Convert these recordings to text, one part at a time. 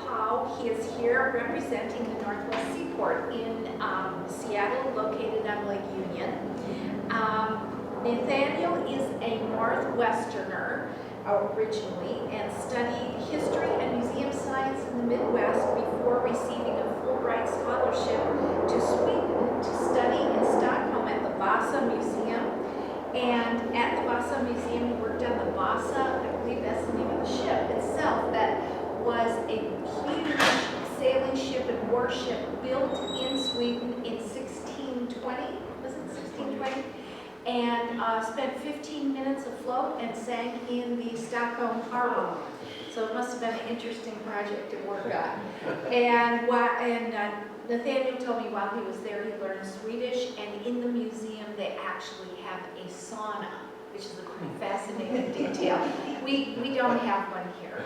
Howe. He is here representing the Northwest Seaport in Seattle, located on Lake Union. Nathaniel is a Northwesterner originally and studied history and museum science in the Midwest before receiving a Fulbright scholarship to Sweden to study in Stockholm at the Vasa Museum. And at the Vasa Museum, he worked on the Vasa, I believe that's the name of the ship itself, that was a huge sailing ship and warship built in Sweden in 1620, was it 1620? And spent 15 minutes afloat and sank in the Stockholm harbor. So it must have been an interesting project to work on. And Nathaniel told me while he was there, he learned Swedish, and in the museum they actually have a sauna, which is a pretty fascinating detail. We don't have one here.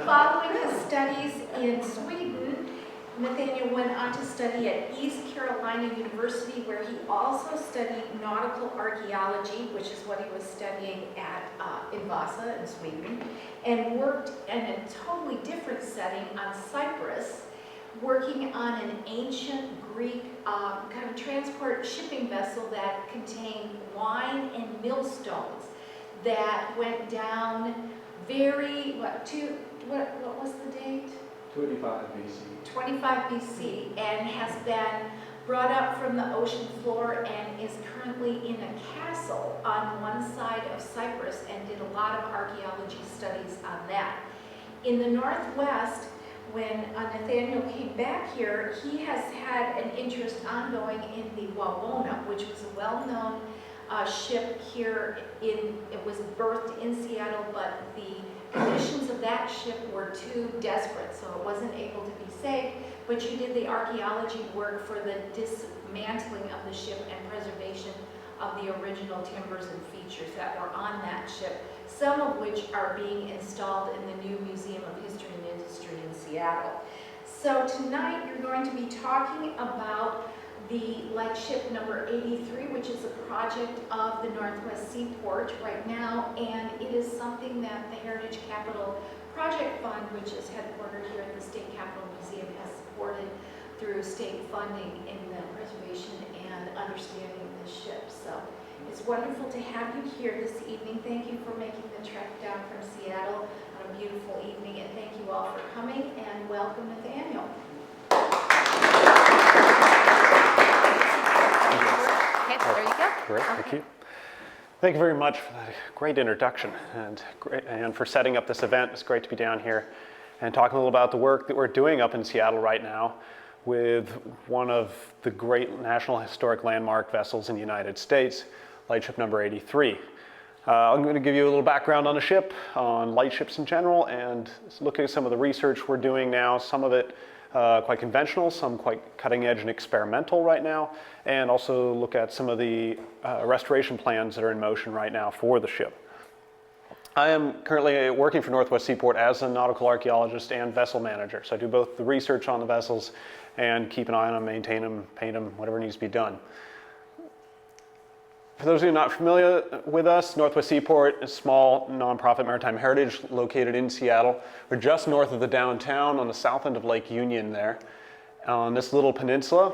Following his studies in Sweden, Nathaniel went on to study at East Carolina University, where he also studied nautical archaeology, which is what he was studying at in Vasa in Sweden, and worked in a totally different setting on Cyprus, working on an ancient Greek kind of transport shipping vessel that contained wine and millstones that went down what was the date? 25 BC. 25 BC, and has been brought up from the ocean floor and is currently in a castle on one side of Cyprus, and did a lot of archaeology studies on that. In the Northwest, when Nathaniel came back here, he has had an interest ongoing in the Wawona, which was a well-known ship here. It was birthed in Seattle, but the conditions of that ship were too desperate, so it wasn't able to be saved. But you did the archaeology work for the dismantling of the ship and preservation of the original timbers and features that were on that ship, some of which are being installed in the new Museum of History and Industry in Seattle. So tonight you're going to be talking about the Lightship No.83, which is a project of the Northwest Seaport right now, and it is something that the Heritage Capital Project Fund, which is headquartered here at the State Capitol Museum, has supported through state funding in the preservation and understanding of the ship. So it's wonderful to have you here this evening. Thank you for making the trek down from Seattle on a beautiful evening, and thank you all for coming, and welcome Nathaniel. Okay, there you go. Great, thank you. Thank you very much for that great introduction, and for setting up this event. It's great to be down here and talking a little about the work that we're doing up in Seattle right now with one of the great National Historic Landmark vessels in the United States, Lightship No.83. I'm going to give you a little background on the ship, on lightships in general, and look at some of the research we're doing now, some of it quite conventional, some quite cutting edge and experimental right now, and also look at some of the restoration plans that are in motion right now for the ship. I am currently working for Northwest Seaport as a nautical archaeologist and vessel manager, so I do both the research on the vessels and keep an eye on them, maintain them, paint them, whatever needs to be done. For those of you not familiar with us, Northwest Seaport is a small nonprofit maritime heritage located in Seattle. We're just north of the downtown on the south end of Lake Union there. On this little peninsula,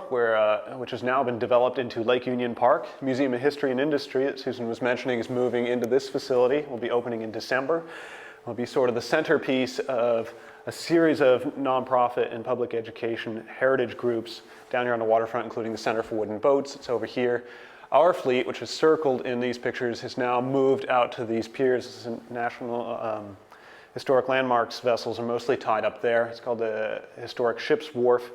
which has now been developed into Lake Union Park. Museum of History and Industry that Susan was mentioning is moving into this facility. Will be opening in December. It will be sort of the centerpiece of a series of nonprofit and public education heritage groups down here on the waterfront, including the Center for Wooden Boats. It's over here. Our fleet, which is circled in these pictures, has now moved out to these piers. This is National Historic Landmarks vessels are mostly tied up there. It's called the Historic Ships Wharf,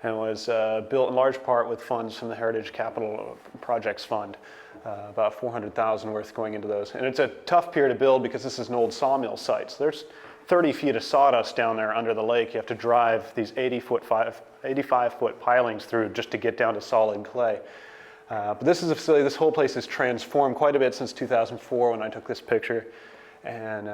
and was built in large part with funds from the Heritage Capital Projects Fund, about $400,000 worth going into those. And it's a tough pier to build because this is an old sawmill site. So there's 30 feet of sawdust down there under the lake. You have to drive these 85-foot pilings through just to get down to solid clay. But this is a facility, this whole place has transformed quite a bit since 2004 when I took this picture, and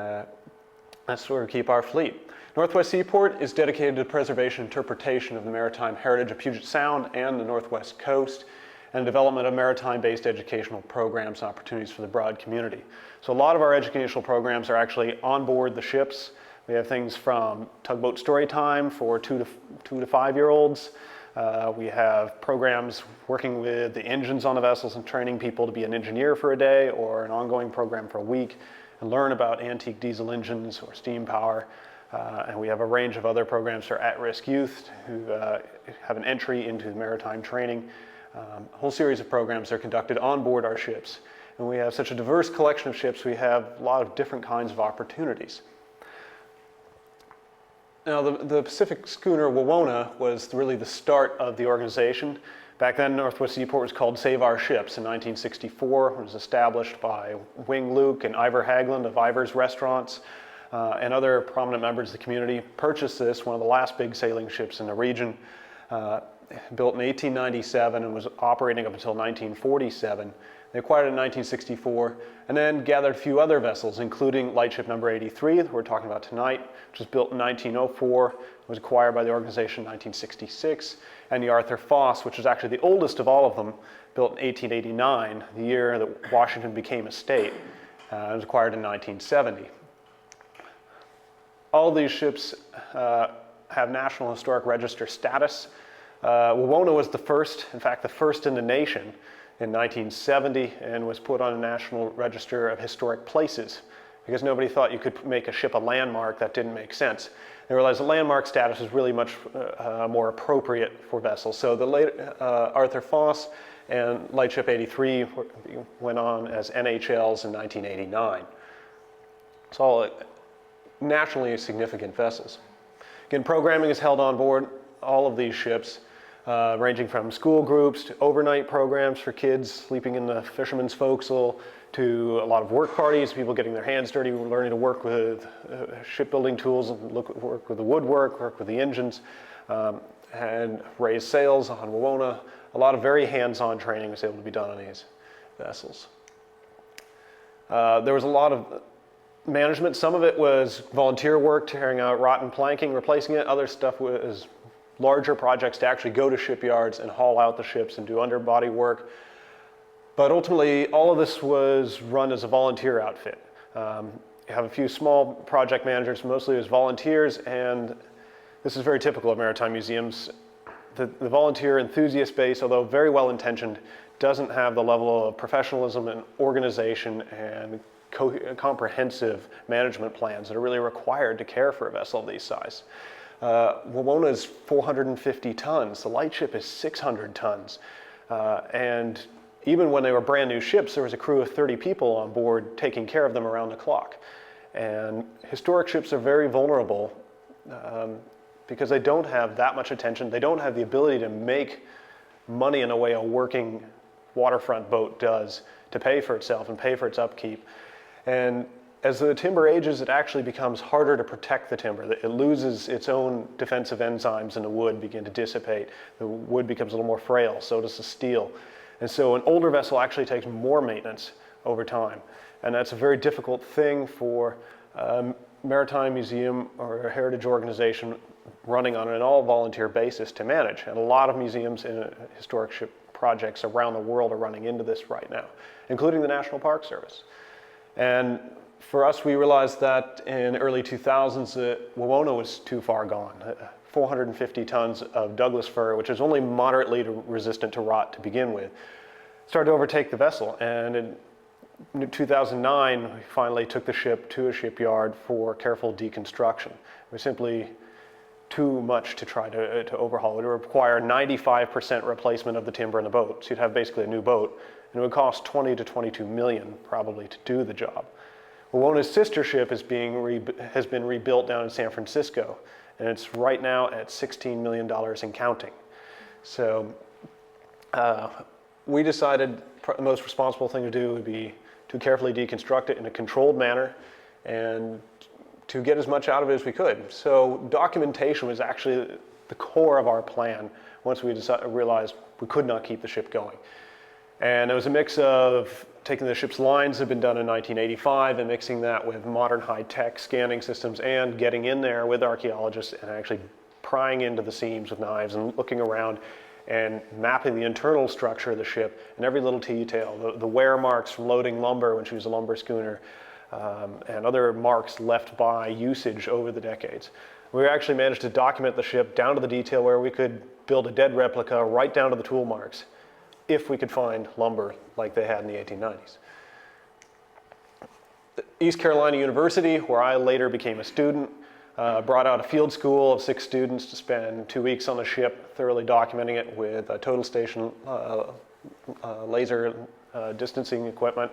that's where we keep our fleet. Northwest Seaport is dedicated to the preservation and interpretation of the maritime heritage of Puget Sound and the Northwest Coast, and the development of maritime-based educational programs and opportunities for the broad community. So a lot of our educational programs are actually on board the ships, We have things from tugboat story time for 2 to 5-year-olds. We have programs working with the engines on the vessels and training people to be an engineer for a day, or an ongoing program for a week and learn about antique diesel engines or steam power. And we have a range of other programs for at-risk youth who have an entry into maritime training. A whole series of programs are conducted on board our ships. And we have such a diverse collection of ships, we have a lot of different kinds of opportunities. Now, the Pacific schooner Wawona was really the start of the organization. Back then, Northwest Seaport was called Save Our Ships in 1964. It was established by Wing Luke and Ivor Haglund of Ivor's Restaurants, and other prominent members of the community. Purchased this, one of the last big sailing ships in the region, built in 1897 and was operating up until 1947. They acquired it in 1964 and then gathered a few other vessels, including Lightship No.83 that we're talking about tonight, which was built in 1904, was acquired by the organization in 1966, and the Arthur Foss, which is actually the oldest of all of them, built in 1889, the year that Washington became a state. It was acquired in 1970. All these ships have National Historic Register status. Wawona was the first, in fact, the first in the nation in 1970, and was put on a National Register of Historic Places because nobody thought you could make a ship a landmark. That didn't make sense. They realized the landmark status was really much more appropriate for vessels. So the late Arthur Foss and Lightship 83 went on as NHLs in 1989. It's all nationally significant vessels. Again, programming is held on board all of these ships, ranging from school groups to overnight programs for kids sleeping in the fisherman's forecastle, to a lot of work parties, people getting their hands dirty, learning to work with shipbuilding tools, work with the woodwork, work with the engines, and raise sails on Wawona. A lot of very hands-on training was able to be done on these vessels. There was a lot of management. Some of it was volunteer work, tearing out rotten planking, replacing it. Other stuff was larger projects to actually go to shipyards and haul out the ships and do underbody work. But ultimately, all of this was run as a volunteer outfit. You have a few small project managers, mostly as volunteers, and this is very typical of maritime museums. The volunteer enthusiast base, although very well intentioned, doesn't have the level of professionalism and organization and comprehensive management plans that are really required to care for a vessel of this size. Wawona is 450 tons. The Lightship is 600 tons. And even when they were brand new ships, there was a crew of 30 people on board taking care of them around the clock. And historic ships are very vulnerable because they don't have that much attention. They don't have the ability to make money in a way a working waterfront boat does to pay for itself and pay for its upkeep. And as the timber ages, it actually becomes harder to protect the timber. It loses its own defensive enzymes and the wood begin to dissipate. The wood becomes a little more frail, so does the steel. And so an older vessel actually takes more maintenance over time. And that's a very difficult thing for a maritime museum or a heritage organization running on an all-volunteer basis to manage. And a lot of museums and historic ship projects around the world are running into this right now, including the National Park Service. And for us, we realized that in the early 2000s that Wawona was too far gone. 450 tons of Douglas fir, which is only moderately resistant to rot to begin with, started to overtake the vessel. And in 2009, we finally took the ship to a shipyard for careful deconstruction. It was simply too much to try to overhaul. It would require 95% replacement of the timber in the boat. So you'd have basically a new boat, and it would cost 20 to 22 million probably to do the job. Wawona's sister ship has been rebuilt down in San Francisco, and it's right now at $16 million and counting. So we decided the most responsible thing to do would be to carefully deconstruct it in a controlled manner and to get as much out of it as we could. So documentation was actually the core of our plan once we realized we could not keep the ship going. And it was a mix of taking the ship's lines that had been done in 1985 and mixing that with modern high-tech scanning systems and getting in there with archaeologists and actually prying into the seams with knives and looking around and mapping the internal structure of the ship and every little detail, the wear marks from loading lumber when she was a lumber schooner, and other marks left by usage over the decades. We actually managed to document the ship down to the detail where we could build a dead replica right down to the tool marks if we could find lumber like they had in the 1890s. East Carolina University, where I later became a student, brought out a field school of 6 students to spend 2 weeks on the ship, thoroughly documenting it with total station laser distancing equipment,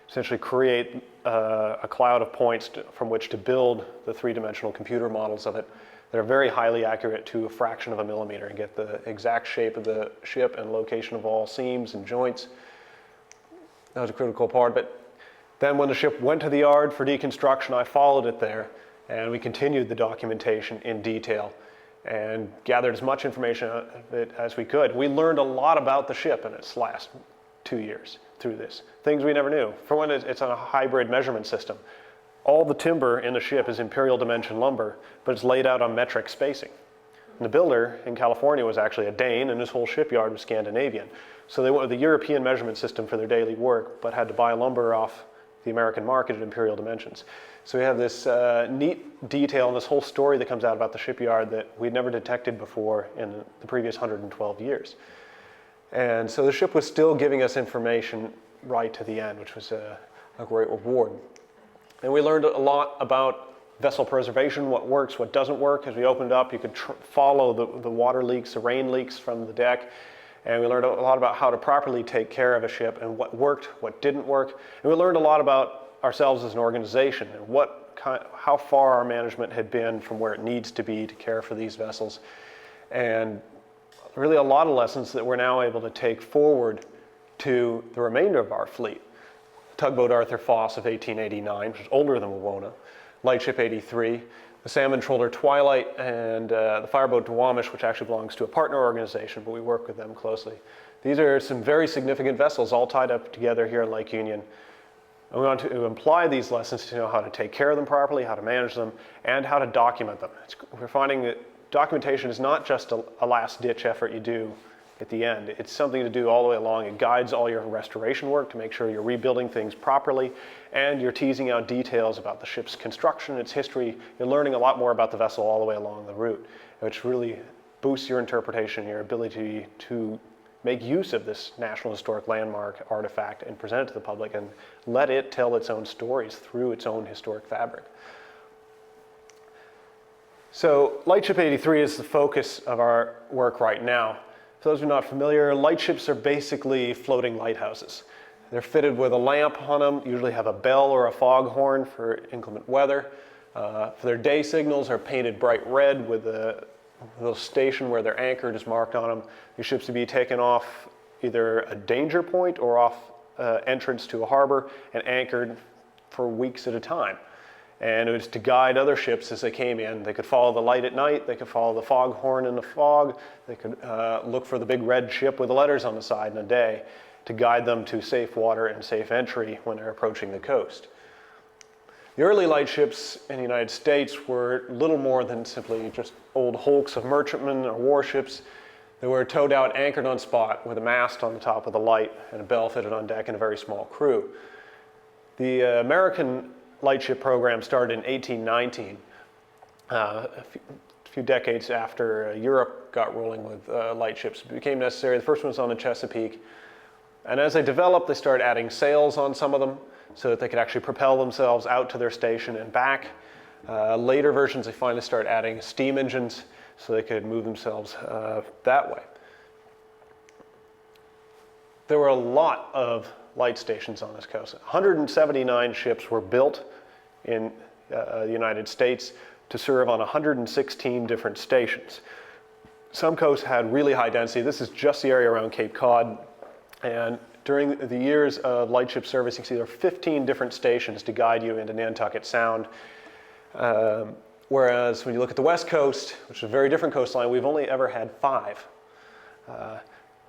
essentially create a cloud of points from which to build the 3-dimensional computer models of it that are very highly accurate to a fraction of a millimeter and get the exact shape of the ship and location of all seams and joints. That was a critical part. But then when the ship went to the yard for deconstruction, I followed it there, and we continued the documentation in detail and gathered as much information of it as we could. We learned a lot about the ship in its last 2 years through this. Things we never knew. For one, it's on a hybrid measurement system. All the timber in the ship is imperial dimension lumber, but it's laid out on metric spacing. And the builder in California was actually a Dane, and his whole shipyard was Scandinavian. So they went with the European measurement system for their daily work, but had to buy lumber off the American market at imperial dimensions. So we have this neat detail and this whole story that comes out about the shipyard that we'd never detected before in the previous 112 years. And so the ship was still giving us information right to the end, which was a great reward. And we learned a lot about vessel preservation, what works, what doesn't work. As we opened up, you could follow the water leaks, the rain leaks from the deck. And we learned a lot about how to properly take care of a ship and what worked, what didn't work. And we learned a lot about ourselves as an organization and how far our management had been from where it needs to be to care for these vessels. And really a lot of lessons that we're now able to take forward to the remainder of our fleet. Tugboat Arthur Foss of 1889, which is older than Wawona, Lightship 83, the salmon trawler Twilight, and the fireboat Duwamish, which actually belongs to a partner organization, but we work with them closely. These are some very significant vessels all tied up together here in Lake Union. And we want to apply these lessons to know how to take care of them properly, how to manage them, and how to document them. We're finding that documentation is not just a last-ditch effort you do at the end. It's something to do all the way along. It guides all your restoration work to make sure you're rebuilding things properly, and you're teasing out details about the ship's construction, its history. You're learning a lot more about the vessel all the way along the route, which really boosts your interpretation, your ability to make use of this National Historic Landmark artifact and present it to the public and let it tell its own stories through its own historic fabric. So Lightship 83 is the focus of our work right now. For those who are not familiar, lightships are basically floating lighthouses. They're fitted with a lamp on them, usually have a bell or a foghorn for inclement weather. For their day signals are painted bright red with a little station where they're anchored is marked on them. These ships to be taken off either a danger point or off entrance to a harbor and anchored for weeks at a time. And it was to guide other ships as they came in. They could follow the light at night, they could follow the foghorn in the fog, they could look for the big red ship with the letters on the side in the day to guide them to safe water and safe entry when they're approaching the coast. The early lightships in the United States were little more than simply just old hulks of merchantmen or warships. They were towed out, anchored on spot with a mast on the top of the light and a bell fitted on deck and a very small crew. The American lightship program started in 1819, a few decades after Europe got rolling with lightships. It became necessary. The first one was on the Chesapeake. And as they developed, they started adding sails on some of them so that they could actually propel themselves out to their station and back. Later versions, they finally started adding steam engines so they could move themselves that way. There were a lot of light stations on this coast. 179 ships were built in the United States to serve on 116 different stations. Some coasts had really high density. This is just the area around Cape Cod. And during the years of lightship service, you can see there are 15 different stations to guide you into Nantucket Sound. Whereas when you look at the West Coast, which is a very different coastline, we've only ever had 5.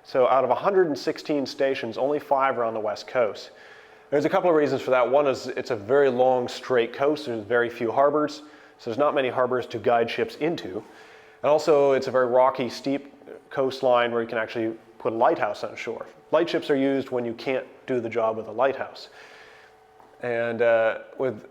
So out of 116 stations, only 5 are on the West Coast. There's a couple of reasons for that. One is it's a very long, straight coast. There's very few harbors, so there's not many harbors to guide ships into. And also, it's a very rocky, steep coastline where you can actually put a lighthouse on shore. Lightships are used when you can't do the job with a lighthouse. and with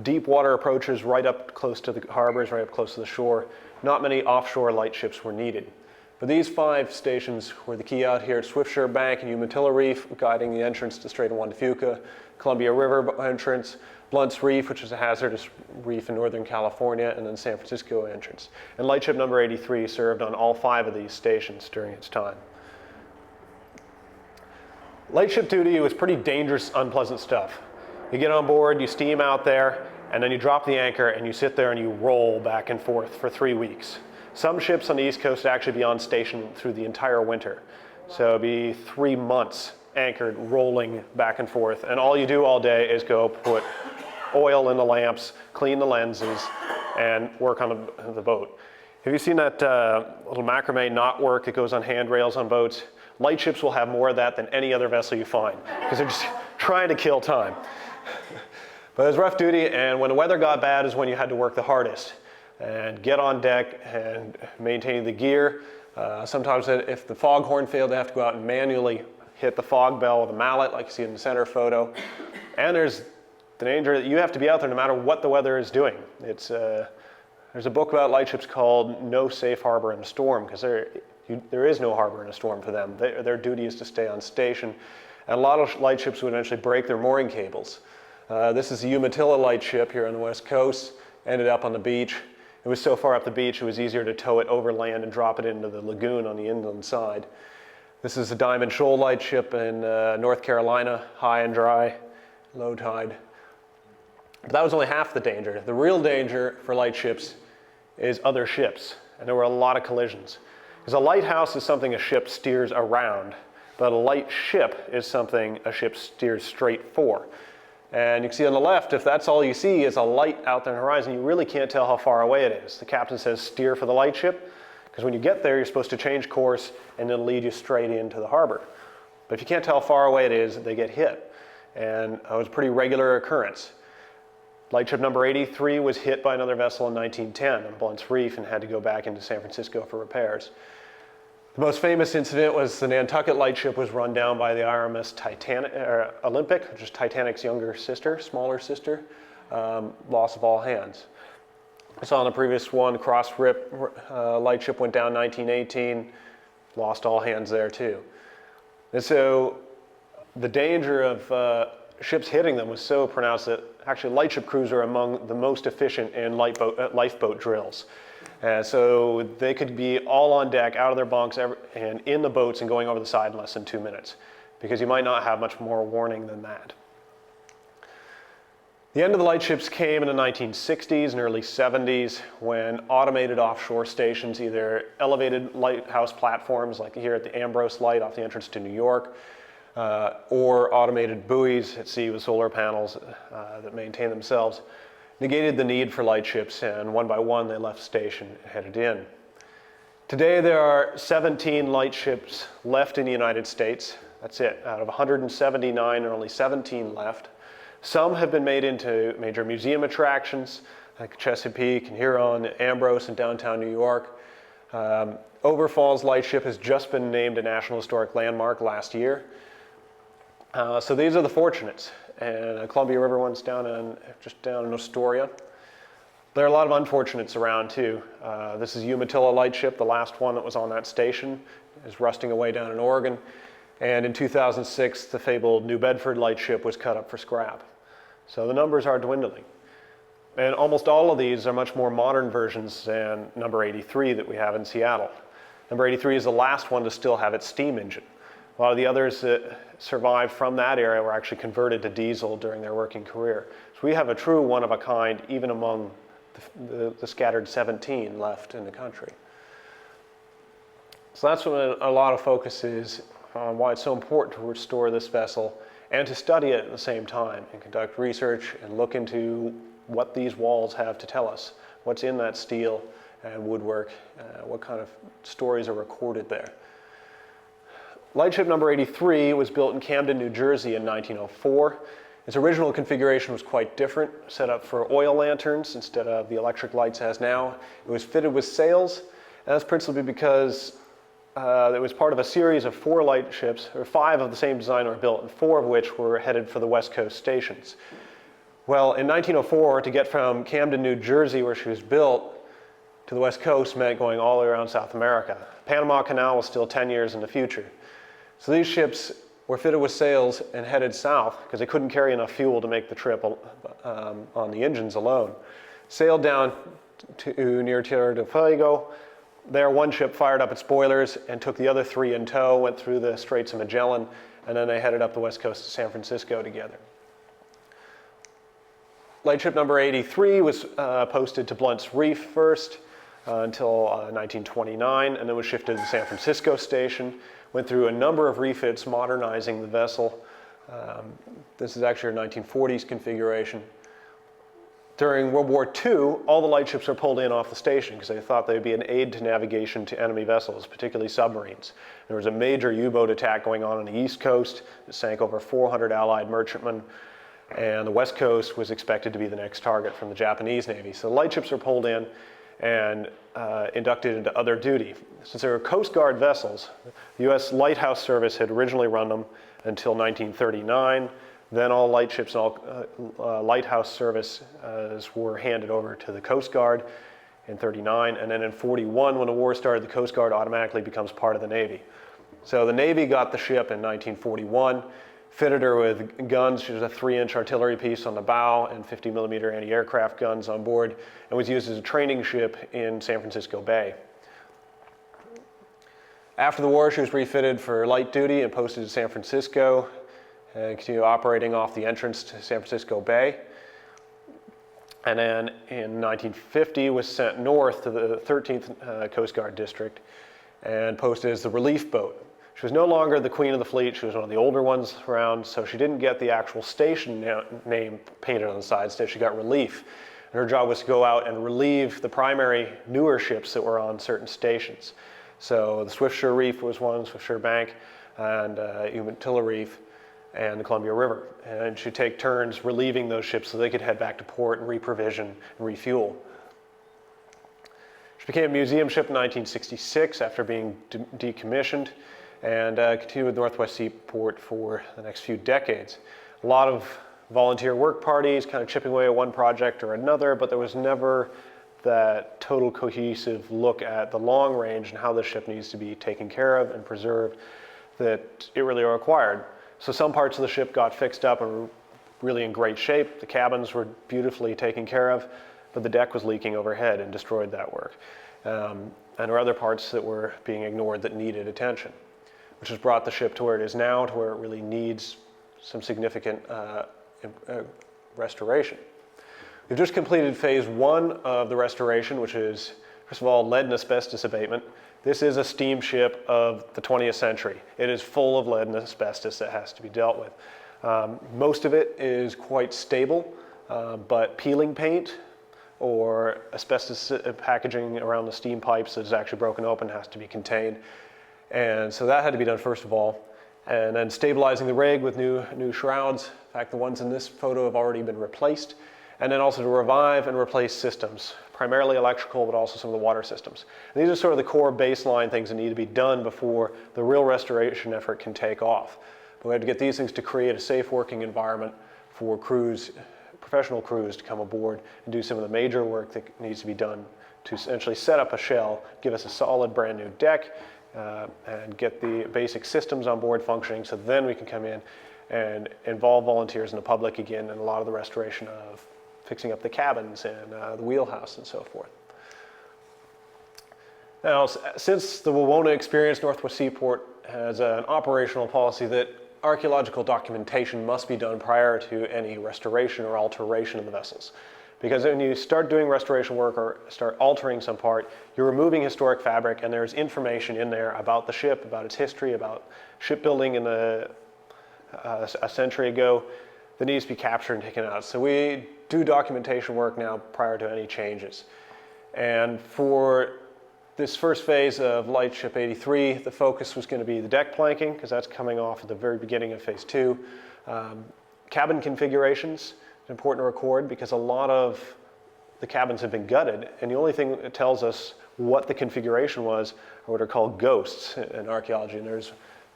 deep water approaches right up close to the harbors, right up close to the shore, not many offshore lightships were needed. But these 5 stations were the key out here at Swiftsure Bank and Umatilla Reef, guiding the entrance to Strait of Juan de Fuca, Columbia River entrance, Blunt's Reef, which is a hazardous reef in Northern California, and then San Francisco entrance. And Lightship number 83 served on all 5 of these stations during its time. Lightship duty was pretty dangerous, unpleasant stuff. You get on board, you steam out there, and then you drop the anchor and you sit there and you roll back and forth for 3 weeks. Some ships on the East Coast actually be on station through the entire winter. So it'd be 3 months anchored, rolling back and forth. And all you do all day is go put oil in the lamps, clean the lenses, and work on the boat. Have you seen that little macrame knot work that goes on handrails on boats? Lightships will have more of that than any other vessel you find, because they're just trying to kill time. But it was rough duty, and when the weather got bad is when you had to work the hardest and get on deck and maintain the gear. Sometimes if the foghorn failed, they have to go out and manually hit the fog bell with a mallet, like you see in the center photo. And there's the danger that you have to be out there no matter what the weather is doing. There's a book about lightships called No Safe Harbor in a Storm, because there is no harbor in a storm for them. Their duty is to stay on station. And a lot of lightships would eventually break their mooring cables. This is the Umatilla lightship here on the west coast, ended up on the beach. It was so far up the beach, it was easier to tow it over land and drop it into the lagoon on the inland side. This is the Diamond Shoal lightship in North Carolina, high and dry, low tide. But that was only half the danger. The real danger for lightships is other ships, and there were a lot of collisions. Because a lighthouse is something a ship steers around, but a lightship is something a ship steers straight for. And you can see on the left, if that's all you see is a light out on the horizon, you really can't tell how far away it is. The captain says steer for the lightship, because when you get there, you're supposed to change course and then lead you straight into the harbor. But if you can't tell how far away it is, they get hit. And it was a pretty regular occurrence. Lightship number 83 was hit by another vessel in 1910 on Blunt's Reef and had to go back into San Francisco for repairs. The most famous incident was the Nantucket lightship was run down by the RMS Olympic, which is Titanic's younger sister, smaller sister, loss of all hands. I saw on the previous one, Cross Rip lightship went down 1918, lost all hands there too. And so the danger of ships hitting them was so pronounced that actually lightship crews are among the most efficient in lifeboat drills. So they could be all on deck, out of their bunks, and in the boats and going over the side in less than 2 minutes, because you might not have much more warning than that. The end of the lightships came in the 1960s and early 70s when automated offshore stations, either elevated lighthouse platforms like here at the Ambrose Light off the entrance to New York, or automated buoys at sea with solar panels that maintain themselves, negated the need for lightships, and one by one they left station and headed in. Today there are 17 lightships left in the United States. That's it. Out of 179, there are only 17 left. Some have been made into major museum attractions, like Chesapeake and Huron, Ambrose in downtown New York. Overfalls Lightship has just been named a National Historic Landmark last year. So these are the fortunates. And Columbia River one's just down in Astoria. There are a lot of unfortunates around too. This is Umatilla Lightship, the last one that was on that station, is rusting away down in Oregon. And in 2006, the fabled New Bedford Lightship was cut up for scrap. So the numbers are dwindling. And almost all of these are much more modern versions than number 83 that we have in Seattle. Number 83 is the last one to still have its steam engine. A lot of the others that survived from that era were actually converted to diesel during their working career. So we have a true one of a kind even among the scattered 17 left in the country. So that's what a lot of focus is on why it's so important to restore this vessel and to study it at the same time and conduct research and look into what these walls have to tell us, what's in that steel and woodwork, what kind of stories are recorded there. Lightship number 83 was built in Camden, New Jersey in 1904. Its original configuration was quite different, set up for oil lanterns instead of the electric lights it has now. It was fitted with sails, and that's principally because that was part of a series of 4 lightships, or 5 of the same design were built, and 4 of which were headed for the West Coast stations. Well, in 1904, to get from Camden, New Jersey, where she was built, to the West Coast meant going all the way around South America. Panama Canal was still 10 years in the future. So these ships were fitted with sails and headed south because they couldn't carry enough fuel to make the trip on the engines alone. Sailed down to near Tierra del Fuego. There, one ship fired up its boilers and took the other 3 in tow, went through the Straits of Magellan, and then they headed up the west coast to San Francisco together. Lightship number 83 was posted to Blunt's Reef first until 1929, and then was shifted to the San Francisco station. Went through a number of refits, modernizing the vessel. This is actually a 1940s configuration. During World War II, all the lightships were pulled in off the station because they thought they'd be an aid to navigation to enemy vessels, particularly submarines. There was a major U-boat attack going on the East Coast that sank over 400 Allied merchantmen, and the West Coast was expected to be the next target from the Japanese Navy. So the lightships were pulled in and inducted into other duty. Since they were Coast Guard vessels, the U.S. Lighthouse Service had originally run them until 1939. Then all lightships and all lighthouse services were handed over to the Coast Guard in 39. And then in 41, when the war started, the Coast Guard automatically becomes part of the Navy. So the Navy got the ship in 1941, fitted her with guns. She was a 3-inch artillery piece on the bow and 50mm anti-aircraft guns on board, and was used as a training ship in San Francisco Bay. After the war, she was refitted for light duty and posted to San Francisco and continued operating off the entrance to San Francisco Bay. And then in 1950 was sent north to the 13th Coast Guard District and posted as the relief boat. She was no longer the queen of the fleet. She was one of the older ones around, so she didn't get the actual station name painted on the side. Instead, she got relief. And her job was to go out and relieve the primary newer ships that were on certain stations. So the Swiftsure Reef was one, Swiftsure Bank, and Umatilla Reef, and the Columbia River. And she'd take turns relieving those ships so they could head back to port and reprovision and refuel. She became a museum ship in 1966 after being decommissioned, and continued with Northwest Seaport for the next few decades. A lot of volunteer work parties, kind of chipping away at one project or another, but there was never that total cohesive look at the long range and how the ship needs to be taken care of and preserved that it really required. So some parts of the ship got fixed up and were really in great shape. The cabins were beautifully taken care of, but the deck was leaking overhead and destroyed that work. And there were other parts that were being ignored that needed attention, which has brought the ship to where it is now, to where it really needs some significant restoration. We've just completed phase 1 of the restoration, which is, first of all, lead and asbestos abatement. This is a steamship of the 20th century. It is full of lead and asbestos that has to be dealt with. Most of it is quite stable, but peeling paint or asbestos packaging around the steam pipes that is actually broken open has to be contained. And so that had to be done first of all. And then stabilizing the rig with new shrouds. In fact, the ones in this photo have already been replaced. And then also to revive and replace systems, primarily electrical, but also some of the water systems. And these are sort of the core baseline things that need to be done before the real restoration effort can take off. But we have to get these things to create a safe working environment for crews, professional crews, to come aboard and do some of the major work that needs to be done to essentially set up a shell, give us a solid brand new deck, and get the basic systems on board functioning, so then we can come in and involve volunteers and the public again in a lot of the restoration of fixing up the cabins and the wheelhouse and so forth. Now, since the Wawona experience, Northwest Seaport has an operational policy that archaeological documentation must be done prior to any restoration or alteration of the vessels. Because when you start doing restoration work or start altering some part, you're removing historic fabric, and there's information in there about the ship, about its history, about shipbuilding in a century ago that needs to be captured and taken out. So we do documentation work now prior to any changes. And for this first phase of Lightship 83, the focus was going to be the deck planking, because that's coming off at the very beginning of phase 2. Cabin configurations. Important to record because a lot of the cabins have been gutted, and the only thing it tells us what the configuration was, or what are called ghosts in archaeology. And there's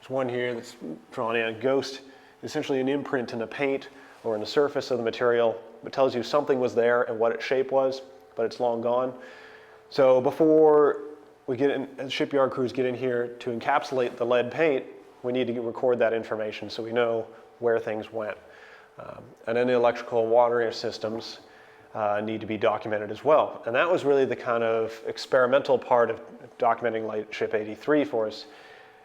one here that's drawn in. A ghost, essentially an imprint in the paint or in the surface of the material. It tells you something was there and what its shape was, but it's long gone. So before we get in, as shipyard crews get in here to encapsulate the lead paint, we need to record that information so we know where things went. And then the electrical and water systems need to be documented as well. And that was really the kind of experimental part of documenting Lightship 83 for us,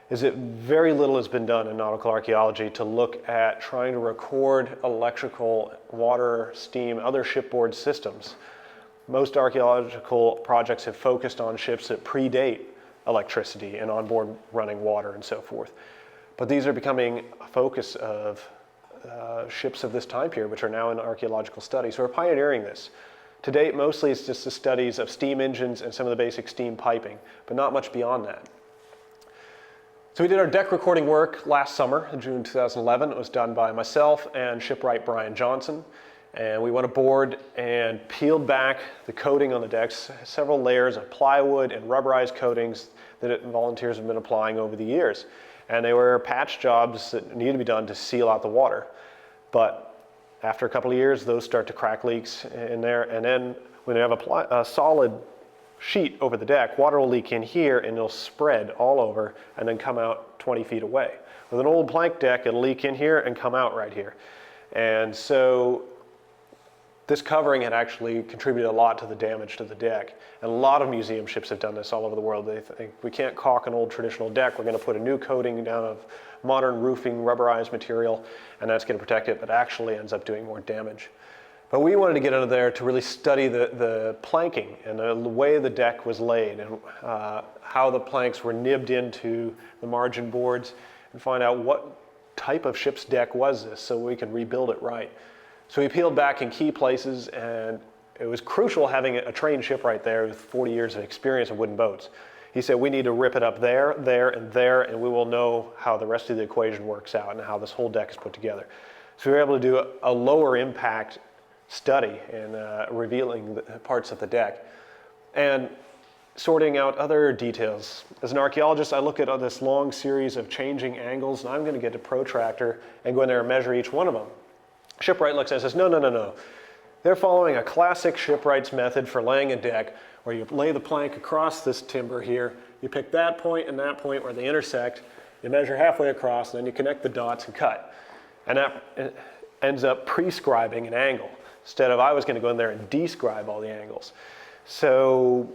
is that very little has been done in nautical archaeology to look at trying to record electrical, water, steam, other shipboard systems. Most archaeological projects have focused on ships that predate electricity and onboard running water and so forth. But these are becoming a focus of ships of this time period, which are now in archaeological studies. So we're pioneering this. To date, mostly it's just the studies of steam engines and some of the basic steam piping, but not much beyond that. So we did our deck recording work last summer, in June 2011. It was done by myself and shipwright Brian Johnson. And we went aboard and peeled back the coating on the decks, several layers of plywood and rubberized coatings that volunteers have been applying over the years. And they were patch jobs that needed to be done to seal out the water. But after a couple of years, those start to crack leaks in there. And then when you have a solid sheet over the deck, water will leak in here and it'll spread all over and then come out 20 feet away. With an old plank deck, it'll leak in here and come out right here. And so this covering had actually contributed a lot to the damage to the deck. And a lot of museum ships have done this all over the world. They think, we can't caulk an old traditional deck, we're going to put a new coating down of modern roofing, rubberized material, and that's going to protect it, but actually ends up doing more damage. But we wanted to get under there to really study the planking and the way the deck was laid and how the planks were nibbed into the margin boards and find out what type of ship's deck was this so we can rebuild it right. So we peeled back in key places, and it was crucial having a trained shipwright there with 40 years of experience of wooden boats. He said, we need to rip it up there, there, and there, and we will know how the rest of the equation works out and how this whole deck is put together. So we were able to do a lower impact study in revealing the parts of the deck and sorting out other details. As an archaeologist, I look at this long series of changing angles, and I'm going to get a protractor and go in there and measure each one of them. Shipwright looks at it and says, no. They're following a classic shipwright's method for laying a deck, where you lay the plank across this timber here, you pick that point and that point where they intersect, you measure halfway across, and then you connect the dots and cut. And that ends up prescribing an angle, instead of I was going to go in there and describe all the angles. So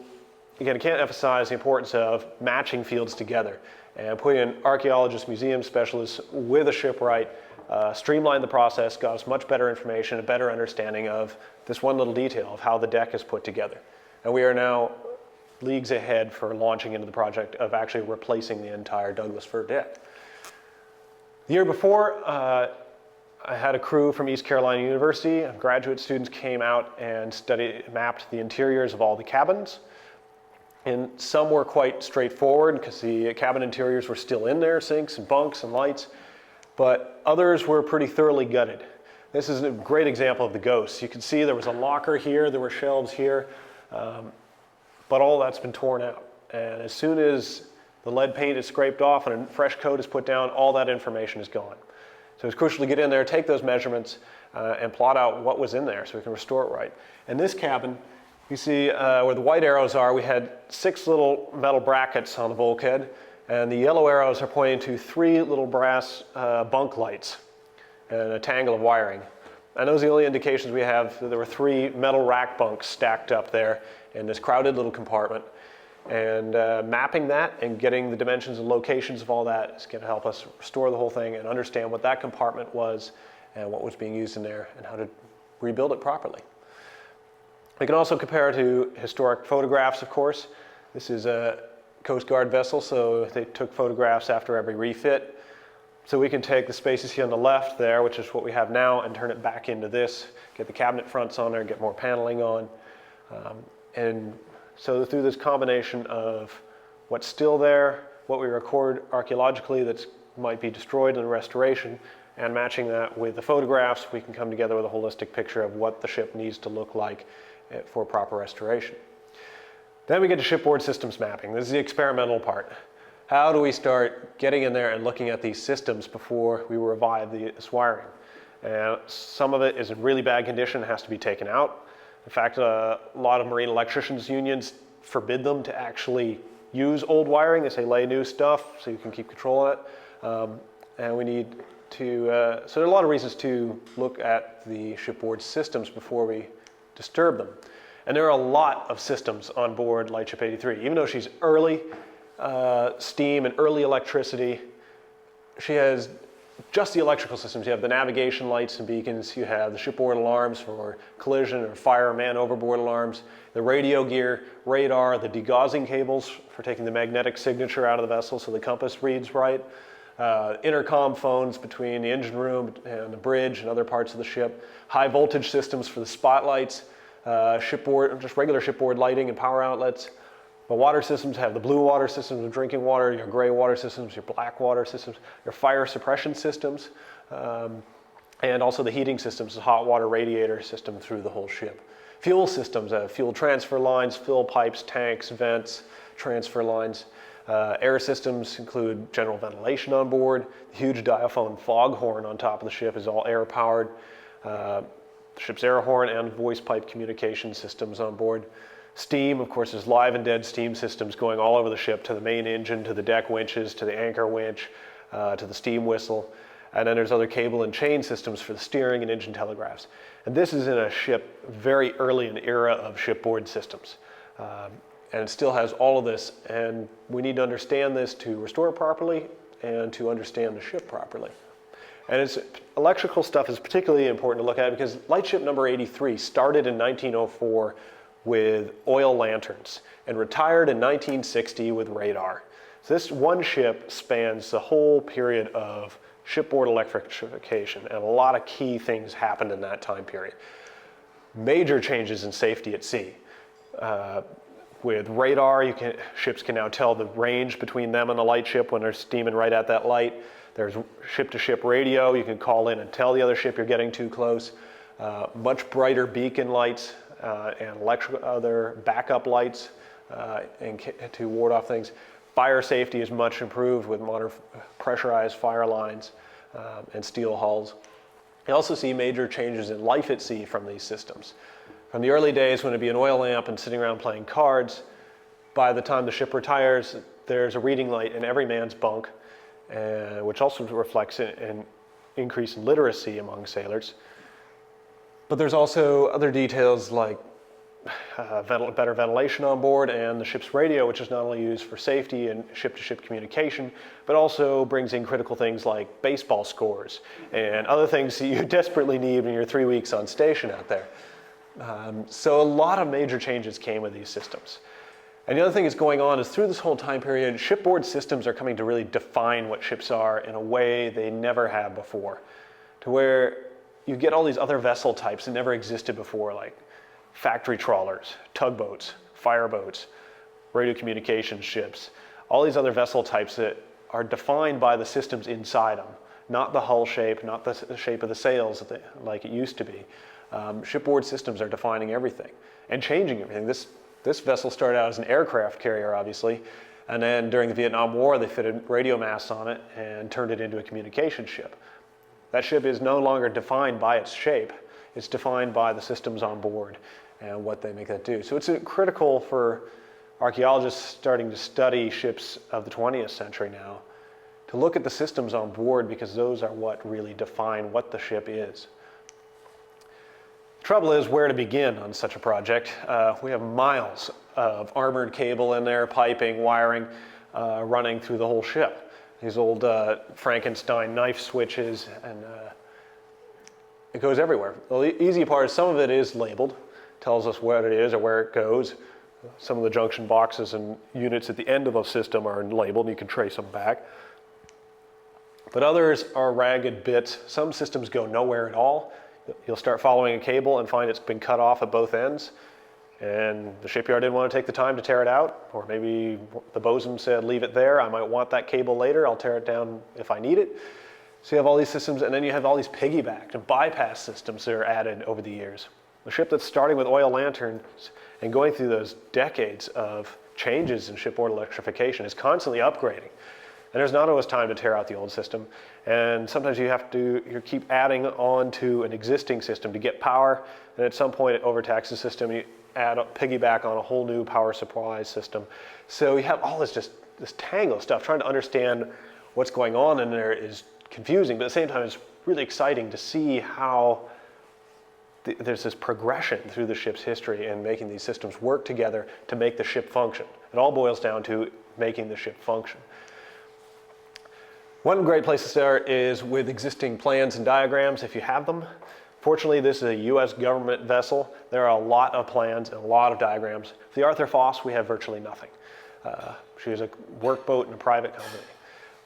again, I can't emphasize the importance of matching fields together and putting an archaeologist, museum specialist with a shipwright, streamlined the process, got us much better information, a better understanding of this one little detail of how the deck is put together. And we are now leagues ahead for launching into the project of actually replacing the entire Douglas fir deck. The year before, I had a crew from East Carolina University. Graduate students came out and mapped the interiors of all the cabins. And some were quite straightforward because the cabin interiors were still in there, sinks and bunks and lights. But others were pretty thoroughly gutted. This is a great example of the ghosts. You can see there was a locker here, there were shelves here, but all that's been torn out. And as soon as the lead paint is scraped off and a fresh coat is put down, all that information is gone. So it's crucial to get in there, take those measurements, and plot out what was in there so we can restore it right. In this cabin, you see where the white arrows are, we had 6 little metal brackets on the bulkhead. And the yellow arrows are pointing to 3 little brass bunk lights and a tangle of wiring. And those are the only indications we have that there were 3 metal rack bunks stacked up there in this crowded little compartment. And mapping that and getting the dimensions and locations of all that is going to help us restore the whole thing and understand what that compartment was and what was being used in there and how to rebuild it properly. We can also compare to historic photographs, of course. This is a Coast Guard vessel, so they took photographs after every refit. So we can take the spaces here on the left there, which is what we have now, and turn it back into this, get the cabinet fronts on there, get more paneling on. And so through this combination of what's still there, what we record archaeologically that might be destroyed in the restoration, and matching that with the photographs, we can come together with a holistic picture of what the ship needs to look like for proper restoration. Then we get to shipboard systems mapping. This is the experimental part. How do we start getting in there and looking at these systems before we revive this wiring? And some of it is in really bad condition and has to be taken out. In fact, a lot of marine electricians unions forbid them to actually use old wiring. They say lay new stuff so you can keep control of it. And we need to, so there are a lot of reasons to look at the shipboard systems before we disturb them. And there are a lot of systems on board Lightship 83. Even though she's early steam and early electricity, she has just the electrical systems. You have the navigation lights and beacons, you have the shipboard alarms for collision or fire, man overboard alarms, the radio gear, radar, the degaussing cables for taking the magnetic signature out of the vessel so the compass reads right, intercom phones between the engine room and the bridge and other parts of the ship, high voltage systems for the spotlights, shipboard, just regular shipboard lighting and power outlets. The water systems have the blue water systems of drinking water, your gray water systems, your black water systems, your fire suppression systems, and also the heating systems, the hot water radiator system through the whole ship. Fuel systems have fuel transfer lines, fill pipes, tanks, vents, transfer lines. Air systems include general ventilation on board. The huge diaphone foghorn on top of the ship is all air powered. The ship's air horn and voice pipe communication systems on board. Steam, of course, there's live and dead steam systems going all over the ship, to the main engine, to the deck winches, to the anchor winch, to the steam whistle. And then there's other cable and chain systems for the steering and engine telegraphs. And this is in a ship very early in the era of shipboard systems. And it still has all of this. And we need to understand this to restore it properly and to understand the ship properly. And electrical stuff is particularly important to look at because Lightship No. 83 started in 1904 with oil lanterns and retired in 1960 with radar. So this one ship spans the whole period of shipboard electrification, and a lot of key things happened in that time period. Major changes in safety at sea. With radar, ships can now tell the range between them and the lightship when they're steaming right at that light. There's ship-to-ship radio. You can call in and tell the other ship you're getting too close. Much brighter beacon lights and other backup lights to ward off things. Fire safety is much improved with modern pressurized fire lines and steel hulls. You also see major changes in life at sea from these systems. From the early days when it'd be an oil lamp and sitting around playing cards, by the time the ship retires, there's a reading light in every man's bunk, which also reflects an increase in literacy among sailors. But there's also other details like better ventilation on board and the ship's radio, which is not only used for safety and ship-to-ship communication, but also brings in critical things like baseball scores and other things that you desperately need when you're 3 weeks on station out there. So a lot of major changes came with these systems. And the other thing that's going on is through this whole time period, shipboard systems are coming to really define what ships are in a way they never have before, to where you get all these other vessel types that never existed before, like factory trawlers, tugboats, fireboats, radio communication ships, all these other vessel types that are defined by the systems inside them, not the hull shape, not the shape of the sails like it used to be. Shipboard systems are defining everything and changing everything. This vessel started out as an aircraft carrier, obviously, and then during the Vietnam War, they fitted radio masts on it and turned it into a communication ship. That ship is no longer defined by its shape. It's defined by the systems on board and what they make that do. So it's critical for archaeologists starting to study ships of the 20th century now to look at the systems on board, because those are what really define what the ship is. The trouble is where to begin on such a project. We have miles of armored cable in there, piping, wiring, running through the whole ship. These old Frankenstein knife switches, and it goes everywhere. The easy part is some of it is labeled, tells us what it is or where it goes. Some of the junction boxes and units at the end of a system are labeled, and you can trace them back. But others are ragged bits. Some systems go nowhere at all. You'll start following a cable and find it's been cut off at both ends, and the shipyard didn't want to take the time to tear it out, or maybe the bosun said, leave it there, I might want that cable later, I'll tear it down if I need it. So you have all these systems, and then you have all these piggybacked and bypass systems that are added over the years. A ship that's starting with oil lanterns and going through those decades of changes in shipboard electrification is constantly upgrading. And there's not always time to tear out the old system. And sometimes you keep adding on to an existing system to get power, and at some point it overtaxes the system, you piggyback on a whole new power supply system. So you have all this tangle of stuff. Trying to understand what's going on in there is confusing, but at the same time it's really exciting to see how there's this progression through the ship's history and making these systems work together to make the ship function. It all boils down to making the ship function. One great place to start is with existing plans and diagrams if you have them. Fortunately, this is a US government vessel. There are a lot of plans and a lot of diagrams. For the Arthur Foss, we have virtually nothing. She was a workboat in a private company.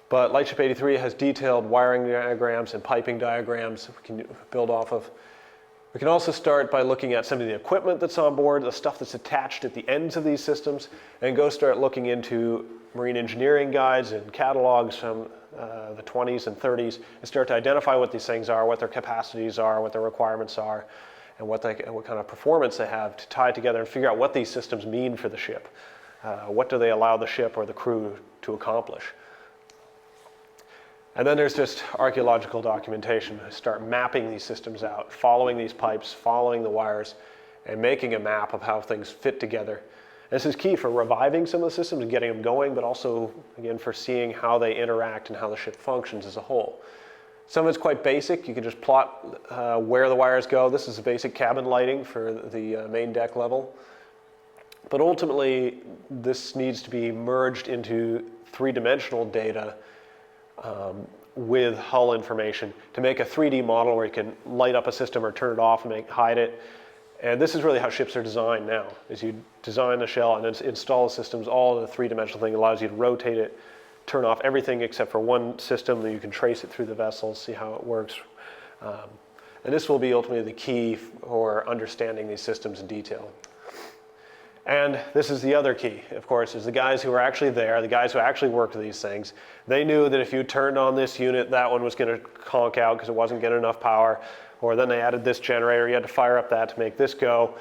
But Lightship 83 has detailed wiring diagrams and piping diagrams we can build off of. We can also start by looking at some of the equipment that's on board, the stuff that's attached at the ends of these systems, and go start looking into marine engineering guides and catalogs from the 20s and 30s and start to identify what these things are, what their capacities are, what their requirements are, and what kind of performance they have to tie together and figure out what these systems mean for the ship. What do they allow the ship or the crew to accomplish? And then there's just archaeological documentation. Start mapping these systems out, following these pipes, following the wires, and making a map of how things fit together. This is key for reviving some of the systems and getting them going, but also, again, for seeing how they interact and how the ship functions as a whole. Some of it's quite basic. You can just plot where the wires go. This is the basic cabin lighting for the main deck level. But ultimately, this needs to be merged into three-dimensional data with hull information to make a 3D model where you can light up a system or turn it off and hide it. And this is really how ships are designed now, is you design the shell and then install the systems all in a three-dimensional thing. It allows you to rotate it, turn off everything except for one system, that you can trace it through the vessel, see how it works. And this will be ultimately the key for understanding these systems in detail. And this is the other key, of course, is the guys who were actually there, the guys who actually worked these things. They knew that if you turned on this unit, that one was going to conk out because it wasn't getting enough power. Or then they added this generator, you had to fire up that to make this go.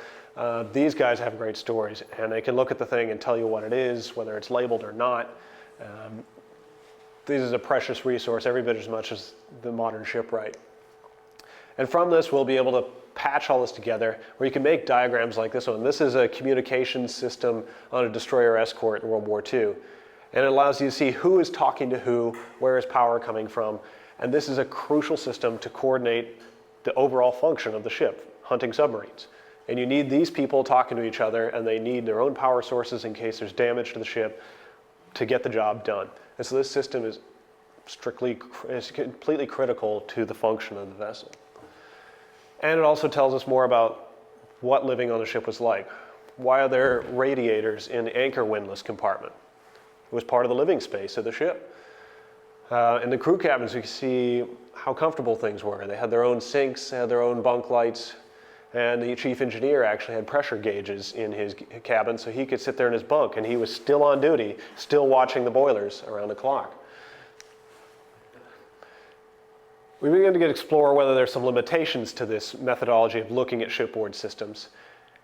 These guys have great stories, and they can look at the thing and tell you what it is, whether it's labeled or not. This is a precious resource, every bit as much as the modern shipwright. And from this, we'll be able to patch all this together, where you can make diagrams like this one. This is a communications system on a destroyer escort in World War II. And it allows you to see who is talking to who, where is power coming from. And this is a crucial system to coordinate the overall function of the ship, hunting submarines. And you need these people talking to each other, and they need their own power sources in case there's damage to the ship to get the job done. And so this system is completely critical to the function of the vessel. And it also tells us more about what living on the ship was like. Why are there radiators in the anchor windlass compartment? It was part of the living space of the ship. In the crew cabins, we can see how comfortable things were. They had their own sinks, they had their own bunk lights, and the chief engineer actually had pressure gauges in his cabin, so he could sit there in his bunk, and he was still on duty, still watching the boilers around the clock. We begin to explore whether there's some limitations to this methodology of looking at shipboard systems,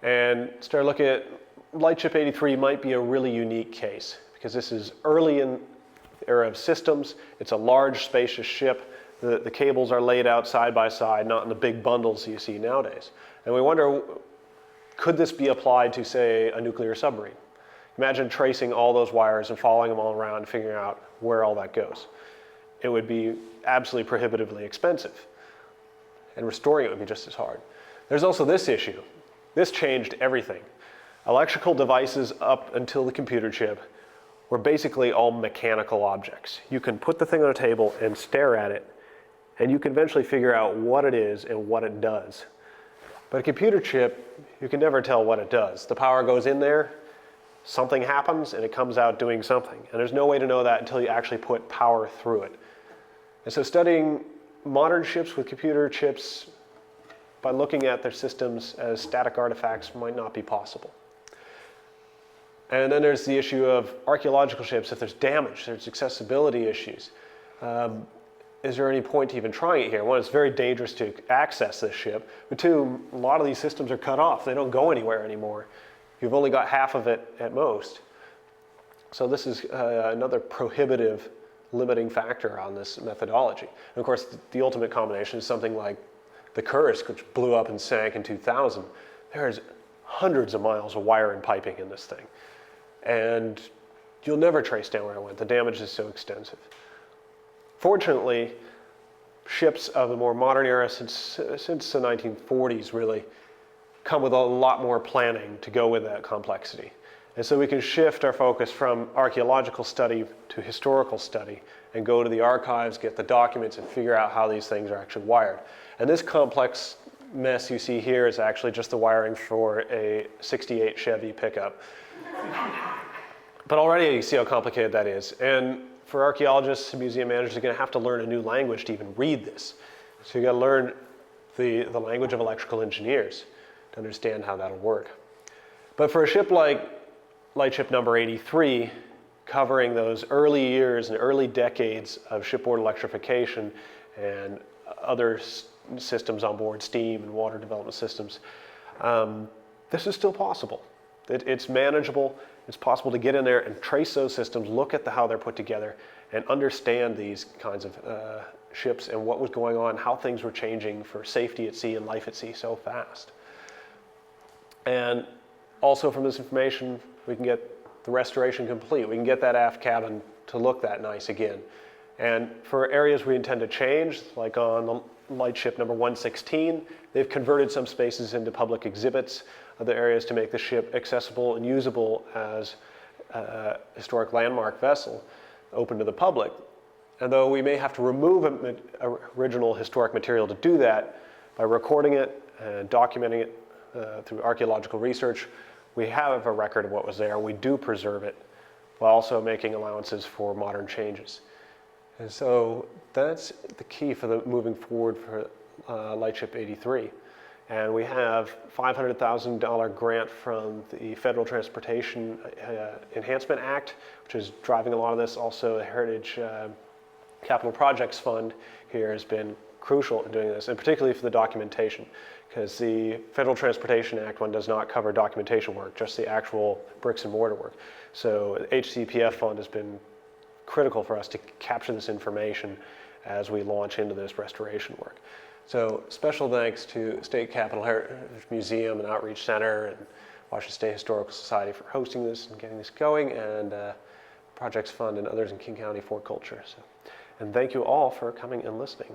and start looking at Lightship 83 might be a really unique case, because this is early in the era of systems. It's a large, spacious ship. The cables are laid out side by side, not in the big bundles you see nowadays. And we wonder, could this be applied to, say, a nuclear submarine? Imagine tracing all those wires and following them all around and figuring out where all that goes. It would be absolutely prohibitively expensive, and restoring it would be just as hard. There's also this issue. This changed everything. Electrical devices up until the computer chip were basically all mechanical objects. You can put the thing on a table and stare at it, and you can eventually figure out what it is and what it does. But a computer chip, you can never tell what it does. The power goes in there, something happens, and it comes out doing something. And there's no way to know that until you actually put power through it. And so studying modern ships with computer chips by looking at their systems as static artifacts might not be possible. And then there's the issue of archaeological ships. If there's damage, there's accessibility issues. Is there any point to even trying it here? One, it's very dangerous to access this ship. But two, a lot of these systems are cut off. They don't go anywhere anymore. you've only got half of it at most. So this is another prohibitive limiting factor on this methodology. And of course, the ultimate combination is something like the Kursk, which blew up and sank in 2000. There's hundreds of miles of wire and piping in this thing. And you'll never trace down where it went. The damage is so extensive. Fortunately, ships of the more modern era, since the 1940s really, come with a lot more planning to go with that complexity. And so we can shift our focus from archaeological study to historical study and go to the archives, get the documents, and figure out how these things are actually wired. And this complex mess you see here is actually just the wiring for a '68 Chevy pickup. But already you see how complicated that is. And for archaeologists and museum managers, you're going to have to learn a new language to even read this. So you've got to learn the language of electrical engineers to understand how that'll work. But for a ship like Lightship No.83, covering those early years and early decades of shipboard electrification and other systems on board, steam and water development systems, this is still possible. It's manageable. It's possible to get in there and trace those systems, look at how they're put together, and understand these kinds of ships and what was going on, how things were changing for safety at sea and life at sea so fast. And also from this information, we can get the restoration complete. We can get that aft cabin to look that nice again. And for areas we intend to change, like on the Lightship number 116, they've converted some spaces into public exhibits, other areas to make the ship accessible and usable as a historic landmark vessel open to the public. And though we may have to remove original historic material to do that, by recording it and documenting it through archaeological research, we have a record of what was there. We do preserve it while also making allowances for modern changes. And so that's the key for the moving forward for Lightship 83. And we have $500,000 grant from the Federal Transportation Enhancement Act, which is driving a lot of this. Also, the Heritage Capital Projects Fund here has been crucial in doing this, and particularly for the documentation, because the Federal Transportation Act one does not cover documentation work, just the actual bricks and mortar work. So the HCPF fund has been critical for us to capture this information as we launch into this restoration work. So special thanks to State Capitol Heritage Museum and Outreach Center and Washington State Historical Society for hosting this and getting this going, and Projects Fund and others in King County for culture. And thank you all for coming and listening.